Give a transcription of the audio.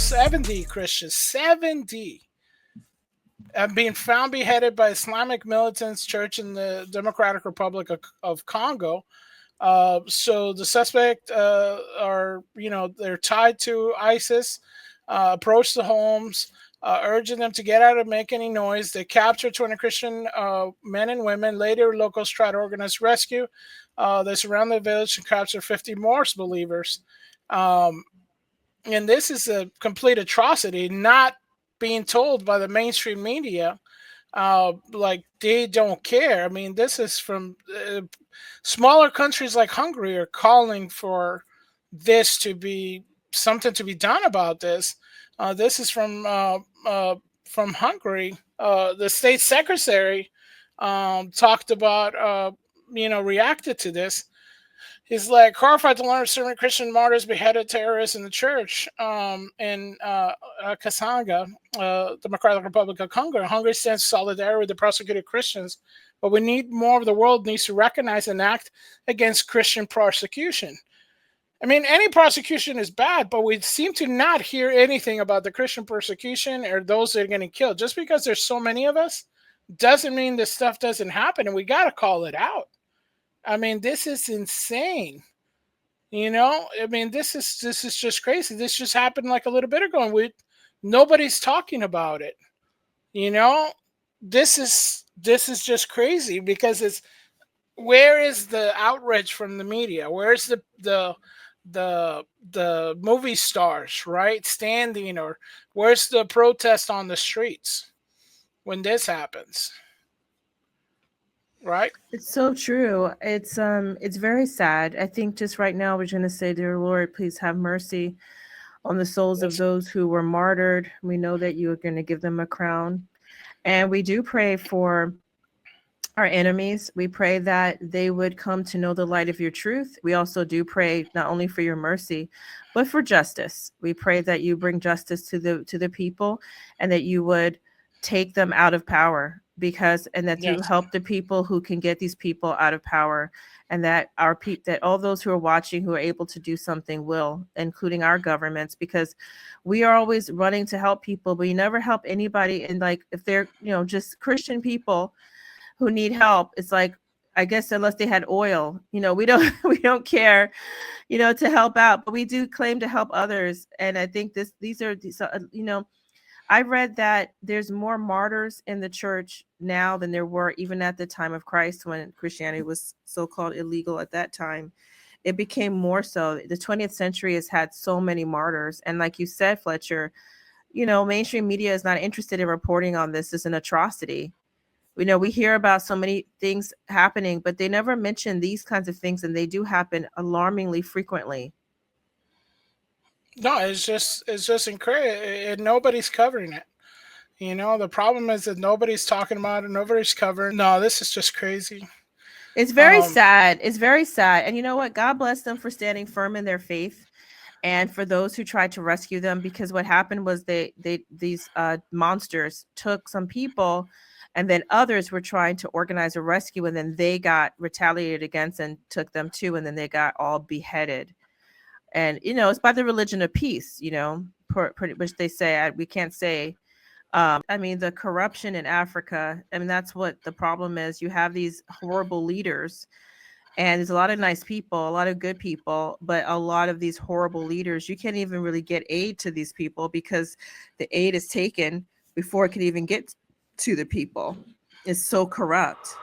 70 Christians, 70, being found beheaded by Islamic militants church in the Democratic Republic of Congo. So the suspect are, they're tied to ISIS, approached the homes, urging them to get out and make any noise. They captured 20 Christian men and women. Later, locals tried to organize rescue. They surrounded the village and captured 50 more believers. And this is a complete atrocity, not being told by the mainstream media. Like they don't care. I mean, this is from smaller countries like Hungary are calling for this to be something to be done about this. This is from Hungary. The state secretary talked about, reacted to this. He's like horrified to learn certain Christian martyrs beheaded terrorists in the church in Kasanga, Democratic Republic of Congo. Hungary stands solidarity with the persecuted Christians, but we need more of the world needs to recognize and act against Christian persecution. I mean, any prosecution is bad, but we seem to not hear anything about the Christian persecution or those that are getting killed. Just because there's so many of us doesn't mean this stuff doesn't happen, and we got to call it out. I mean, this is insane. I mean, this is just crazy. This just happened like a little bit ago, and nobody's talking about it. This is just crazy because where is the outrage from the media? Where's the movie stars, right, standing, or where's the protest on the streets when this happens? Right? It's so true. It's very sad. I think just right now we're going to say, dear Lord, please have mercy on the souls of those who were martyred. We know that you are going to give them a crown. And we do pray for our enemies. We pray that they would come to know the light of your truth. We also do pray not only for your mercy, but for justice. We pray that you bring justice to the people, and that you would take them out of power, and that you help the people who can get these people out of power, and that that all those who are watching who are able to do something will, including our governments, because we are always running to help people, but you never help anybody. And like, if they're, just Christian people who need help, it's like, I guess unless they had oil, we don't care, to help out, but we do claim to help others. And I think these are, I read that there's more martyrs in the church now than there were even at the time of Christ, when Christianity was so-called illegal at that time. It became more so. The 20th century has had so many martyrs. And like you said, Fletcher, mainstream media is not interested in reporting on this as an atrocity. We hear about so many things happening, but they never mention these kinds of things, and they do happen alarmingly frequently. No, it's just incredible, and nobody's covering it. The problem is that nobody's talking about it. Nobody's covering. No, this is just crazy. It's very sad. It's very sad. And you know what? God bless them for standing firm in their faith, and for those who tried to rescue them, because what happened was these monsters took some people, and then others were trying to organize a rescue, and then they got retaliated against and took them too, and then they got all beheaded. And it's by the religion of peace, which they say. We can't say. I mean, the corruption in Africa, I mean, that's what the problem is. You have these horrible leaders, and there's a lot of nice people, a lot of good people, but a lot of these horrible leaders, you can't even really get aid to these people, because the aid is taken before it can even get to the people. It's so corrupt.